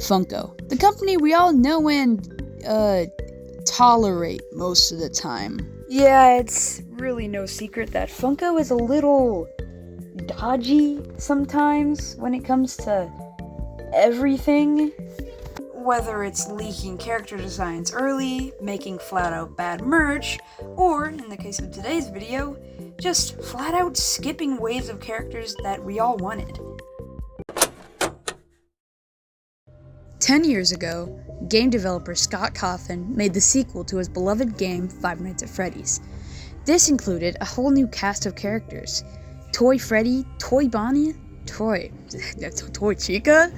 Funko, the company we all know and, tolerate most of the time. Yeah, it's really no secret that Funko is a little dodgy sometimes when it comes to everything. Whether it's leaking character designs early, making flat out bad merch, or, in the case of today's video, just flat out skipping waves of characters that we all wanted. 10 years ago, game developer Scott Cawthon made the sequel to his beloved game Five Nights at Freddy's. This included a whole new cast of characters. Toy Freddy, Toy Bonnie, Toy Chica?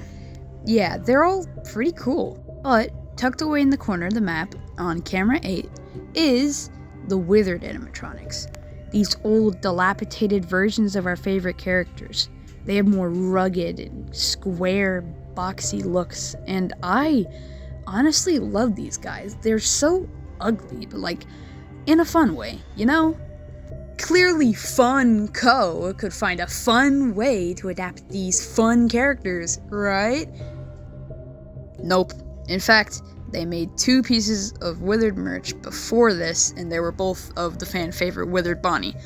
Yeah, they're all pretty cool. But tucked away in the corner of the map, on camera 8, is the withered animatronics. These old, dilapidated versions of our favorite characters. They have more rugged and square, boxy looks, and I honestly love these guys. They're so ugly, but like, in a fun way, you know? Clearly Funko could find a fun way to adapt these fun characters, right? Nope. In fact, they made 2 pieces of Withered merch before this, and they were both of the fan favorite Withered Bonnie,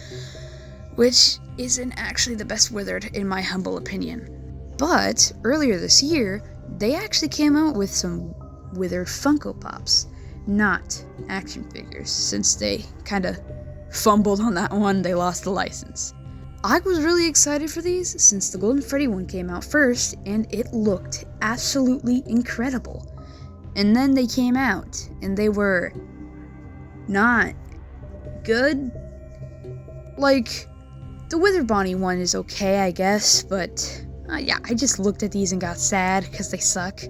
which isn't actually the best Withered in my humble opinion. But earlier this year, they actually came out with some Withered Funko Pops, not action figures, since they kinda fumbled on that one. They lost the license. I was really excited for these since the Golden Freddy one came out first, and it looked absolutely incredible. And then they came out, and they were not good. Like, the Withered Bonnie one is okay, I guess, but yeah, I just looked at these and got sad because they suck.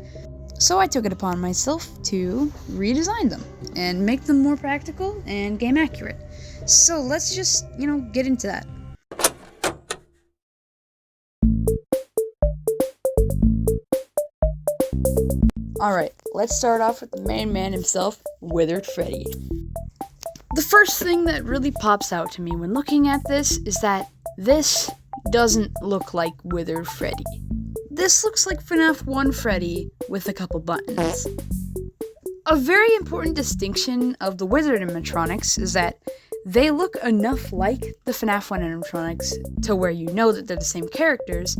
So I took it upon myself to redesign them and make them more practical and game accurate. So let's just, get into that. Alright, let's start off with the main man himself, Withered Freddy. The first thing that really pops out to me when looking at this is that this doesn't look like Withered Freddy. This looks like FNAF 1 Freddy with a couple buttons. A very important distinction of the Withered animatronics is that they look enough like the FNAF 1 animatronics to where you know that they're the same characters,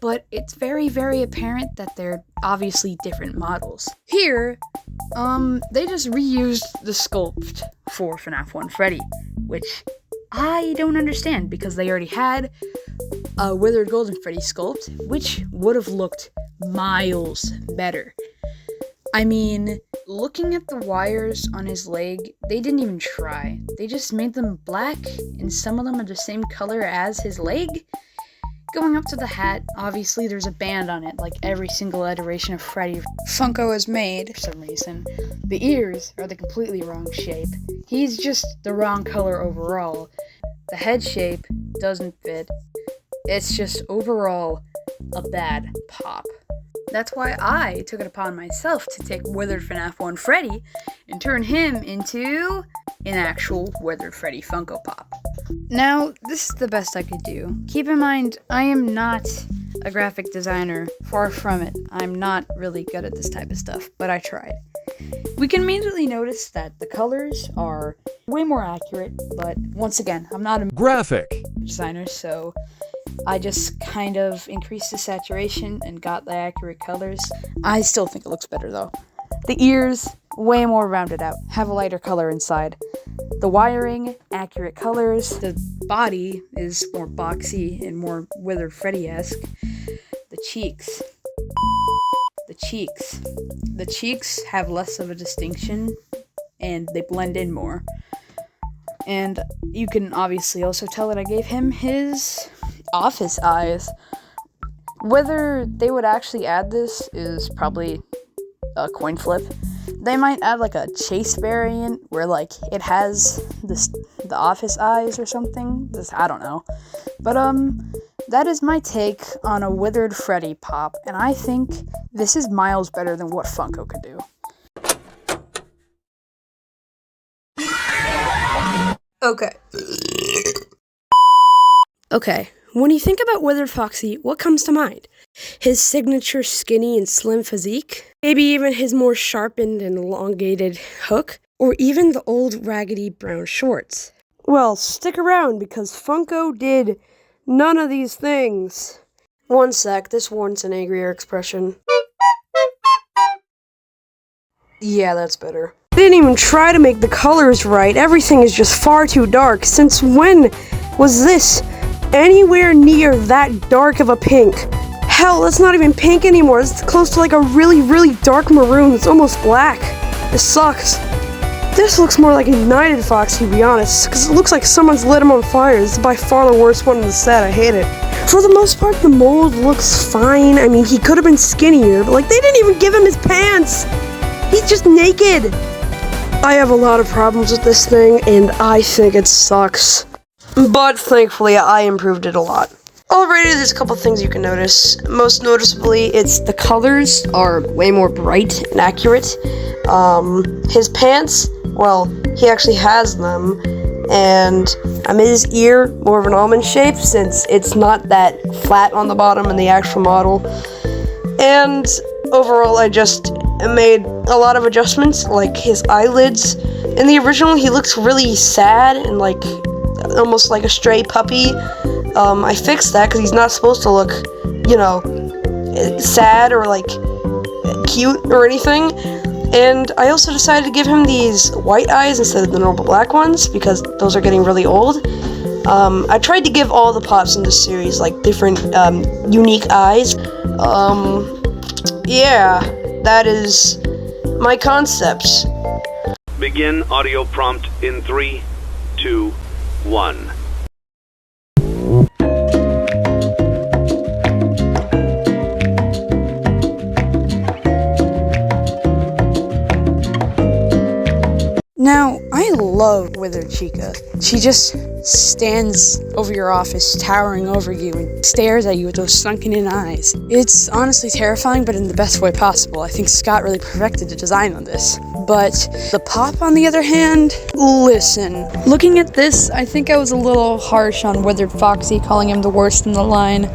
but it's very, very apparent that they're obviously different models. Here, they just reused the sculpt for FNAF 1 Freddy, which I don't understand because they already had a Withered Golden Freddy sculpt, which would have looked miles better. I mean, looking at the wires on his leg, they didn't even try. They just made them black, and some of them are the same color as his leg. Going up to the hat, obviously there's a band on it, like every single iteration of Freddy Funko has made, for some reason. The ears are the completely wrong shape. He's just the wrong color overall. The head shape doesn't fit. It's just overall a bad pop. That's why I took it upon myself to take Withered FNAF 1 Freddy and turn him into an actual Withered Freddy Funko Pop. Now, this is the best I could do. Keep in mind, I am not a graphic designer. Far from it. I'm not really good at this type of stuff, but I tried. We can immediately notice that the colors are way more accurate, but once again, I'm not a graphic designer, so I just kind of increased the saturation and got the accurate colors. I still think it looks better though. The ears, way more rounded out, have a lighter color inside. The wiring, accurate colors. The body is more boxy and more Withered Freddy-esque. The cheeks. The cheeks have less of a distinction and they blend in more. And you can obviously also tell that I gave him his office eyes. Whether they would actually add this is probably a coin flip. They might add like a chase variant where like it has the office eyes or something. I don't know. But that is my take on a Withered Freddy pop, and I think this is miles better than what Funko could do. Okay, When you think about Withered Foxy, what comes to mind? His signature skinny and slim physique? Maybe even his more sharpened and elongated hook? Or even the old raggedy brown shorts? Well, stick around because Funko did none of these things. One sec, this warrants an angrier expression. Yeah, that's better. They didn't even try to make the colors right. Everything is just far too dark. Since when was this anywhere near that dark of a pink? Hell, that's not even pink anymore. It's close to like a really, really dark maroon. It's almost black. This sucks. This looks more like a United Foxy, to be honest, because it looks like someone's lit him on fire. This is by far the worst one in the set. I hate it. For the most part, the mold looks fine. I mean, he could have been skinnier, but like they didn't even give him his pants. He's just naked. I have a lot of problems with this thing, and I think it sucks. But thankfully, I improved it a lot. Already, there's a couple things you can notice. Most noticeably, it's the colors are way more bright and accurate. His pants, well, he actually has them, and I made his ear more of an almond shape since it's not that flat on the bottom in the actual model. And overall, I just made a lot of adjustments, like his eyelids. In the original, he looks really sad and like almost like a stray puppy. I fixed that because he's not supposed to look, you know, sad or like cute or anything. And I also decided to give him these white eyes instead of the normal black ones because those are getting really old. I tried to give all the pops in this series like different unique eyes. Yeah, that is my concepts. Begin audio prompt in 3, 2, 1. Now, I love Withered Chica. She just stands over your office, towering over you, and stares at you with those sunken-in eyes. It's honestly terrifying, but in the best way possible. I think Scott really perfected the design on this. But the pop, on the other hand, listen. Looking at this, I think I was a little harsh on Withered Foxy, calling him the worst in the line.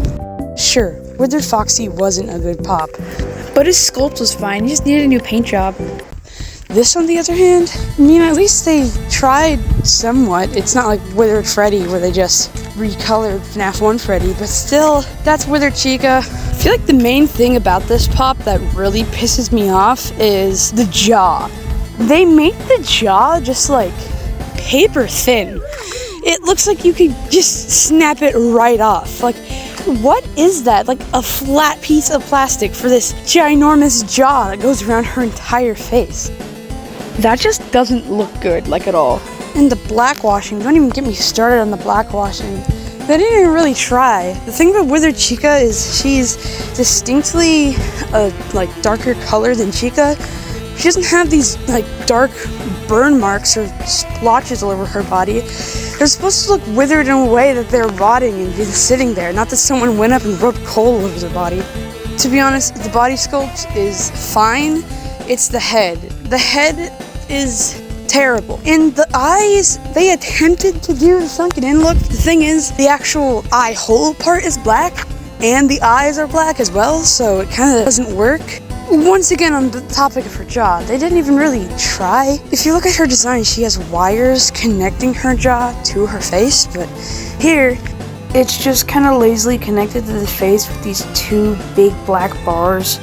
Sure, Withered Foxy wasn't a good pop, but his sculpt was fine. He just needed a new paint job. This, on the other hand, I mean, at least they tried somewhat. It's not like Withered Freddy, where they just recolored FNAF 1 Freddy, but still, that's Withered Chica. I feel like the main thing about this pop that really pisses me off is the jaw. They made the jaw just like paper thin. It looks like you could just snap it right off. Like, what is that? Like a flat piece of plastic for this ginormous jaw that goes around her entire face. That just doesn't look good, like at all. And the blackwashing, don't even get me started on the blackwashing. They didn't even really try. The thing about Withered Chica is she's distinctly like darker color than Chica. She doesn't have these like dark burn marks or splotches all over her body. They're supposed to look withered in a way that they're rotting and just sitting there, not that someone went up and rubbed coal over their body. To be honest, the body sculpt is fine. It's the head. The head is terrible. And the eyes, they attempted to do the sunken in look. The thing is, the actual eye hole part is black, and the eyes are black as well, so it kind of doesn't work. Once again, on the topic of her jaw, they didn't even really try. If you look at her design, she has wires connecting her jaw to her face, but here, it's just kind of lazily connected to the face with these two big black bars.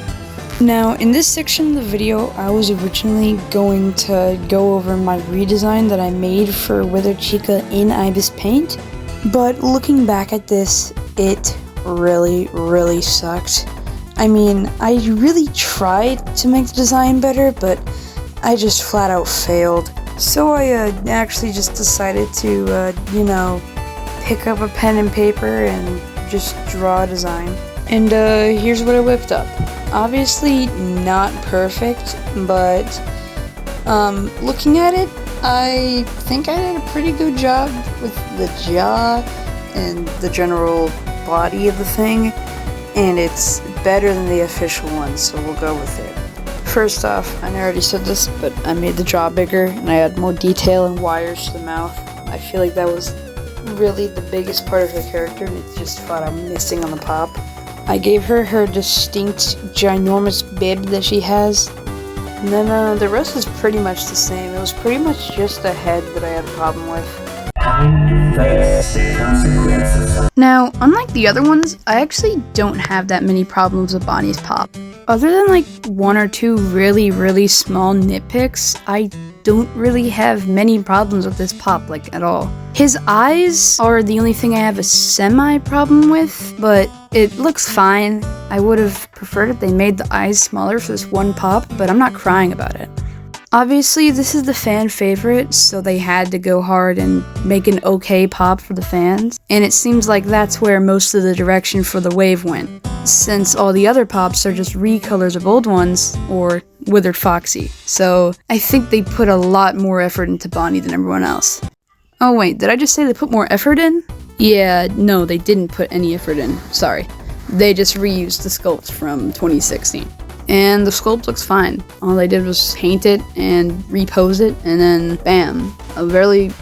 Now, in this section of the video, I was originally going to go over my redesign that I made for Withered Chica in Ibis Paint, but looking back at this, it really, really sucked. I mean, I really tried to make the design better, but I just flat out failed. So I actually just decided to, pick up a pen and paper and just draw a design. And here's what I whipped up. Obviously not perfect, but looking at it, I think I did a pretty good job with the jaw and the general body of the thing, and it's better than the official one, so we'll go with it. First off, I already said this, but I made the jaw bigger and I had more detail and wires to the mouth. I feel like that was really the biggest part of her character, and it's just what I'm missing on the pop. I gave her her distinct, ginormous bib that she has. And then the rest is pretty much the same. It was pretty much just the head that I had a problem with. Now, unlike the other ones, I actually don't have that many problems with Bonnie's pop. Other than like one or two really small nitpicks, I don't really have many problems with this pop, like, at all. His eyes are the only thing I have a semi-problem with, but it looks fine. I would have preferred if they made the eyes smaller for this one pop, but I'm not crying about it. Obviously, this is the fan favorite, so they had to go hard and make an okay pop for the fans, and it seems like that's where most of the direction for the wave went, since all the other pops are just recolors of old ones, or Withered Foxy, so I think they put a lot more effort into Bonnie than everyone else. Oh wait, did I just say they put more effort in? Yeah, no, they didn't put any effort in, sorry. They just reused the sculpt from 2016. And the sculpt looks fine. All they did was paint it and repose it, and then bam, a really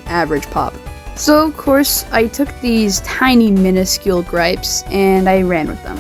average pop. So of course, I took these tiny minuscule gripes and I ran with them.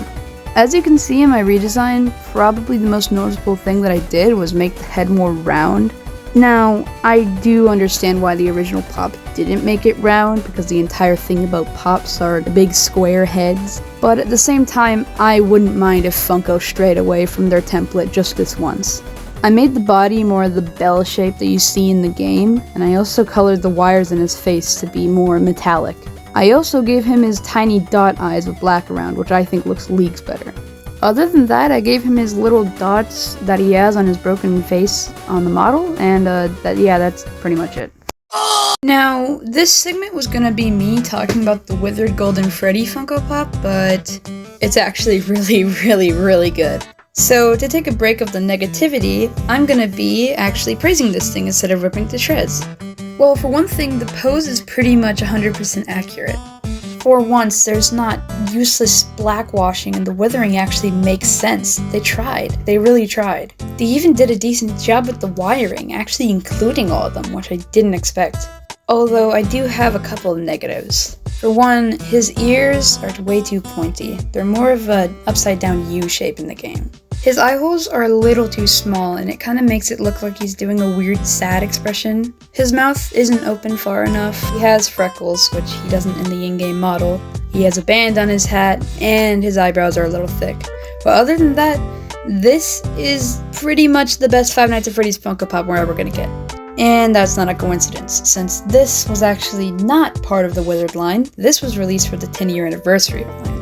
As you can see in my redesign, probably the most noticeable thing that I did was make the head more round. Now, I do understand why the original pop didn't make it round, because the entire thing about pops are the big square heads, but at the same time, I wouldn't mind if Funko strayed away from their template just this once. I made the body more the bell shape that you see in the game, and I also colored the wires in his face to be more metallic. I also gave him his tiny dot eyes with black around, which I think looks leagues better. Other than that, I gave him his little dots that he has on his broken face on the model, and that's pretty much it. Now, this segment was gonna be me talking about the Withered Golden Freddy Funko Pop, but it's actually really good. So, to take a break of the negativity, I'm gonna be actually praising this thing instead of ripping it to shreds. Well, for one thing, the pose is pretty much 100% accurate. For once, there's not useless blackwashing, and the withering actually makes sense. They tried. They really tried. They even did a decent job with the wiring, actually including all of them, which I didn't expect. Although I do have a couple of negatives. For one, his ears are way too pointy. They're more of an upside down U shape in the game. His eye holes are a little too small, and it kind of makes it look like he's doing a weird sad expression. His mouth isn't open far enough. He has freckles, which he doesn't in the in-game model. He has a band on his hat, and his eyebrows are a little thick. But other than that, this is pretty much the best Five Nights at Freddy's Funko Pop we're ever gonna get. And that's not a coincidence, since this was actually not part of the Withered line. This was released for the 10-year anniversary of the line.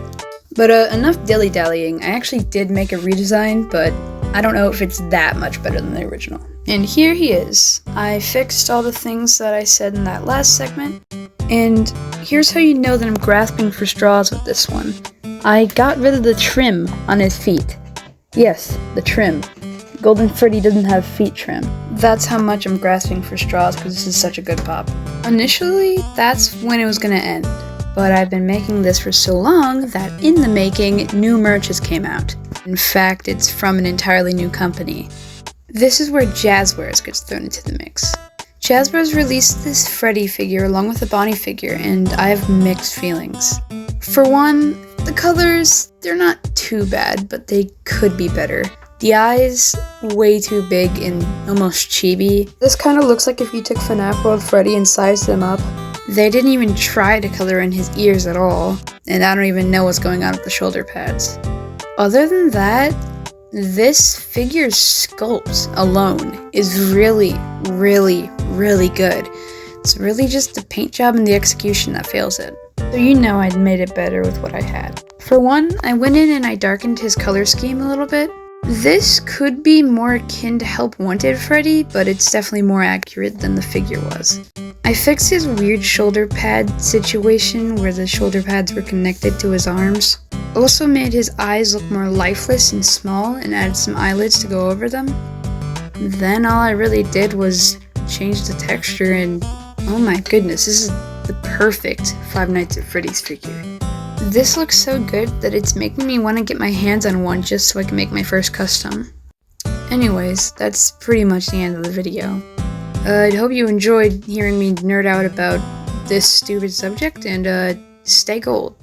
But enough dilly-dallying. I actually did make a redesign, but I don't know if it's that much better than the original. And here he is. I fixed all the things that I said in that last segment, and here's how you know that I'm grasping for straws with this one. I got rid of the trim on his feet. Yes, the trim. Golden Freddy doesn't have feet trim. That's how much I'm grasping for straws because this is such a good pop. Initially, that's when it was gonna end. But I've been making this for so long that in the making, new merches came out. In fact, it's from an entirely new company. This is where Jazzwares gets thrown into the mix. Jazzwares released this Freddy figure along with a Bonnie figure, and I have mixed feelings. For one, the colors, they're not too bad, but they could be better. The eyes, way too big and almost chibi. This kind of looks like if you took FNAF World Freddy and sized them up. They didn't even try to color in his ears at all, and I don't even know what's going on with the shoulder pads. Other than that, this figure's sculpt alone is really good. It's really just the paint job and the execution that fails it. So you know I'd made it better with what I had. For one, I went in and I darkened his color scheme a little bit. This could be more akin to Help Wanted Freddy, but it's definitely more accurate than the figure was. I fixed his weird shoulder pad situation where the shoulder pads were connected to his arms. Also made his eyes look more lifeless and small and added some eyelids to go over them. Then all I really did was change the texture, and oh my goodness, this is the perfect Five Nights at Freddy's figure. This looks so good that it's making me want to get my hands on one just so I can make my first custom. Anyways, that's pretty much the end of the video. I hope you enjoyed hearing me nerd out about this stupid subject, and stay gold.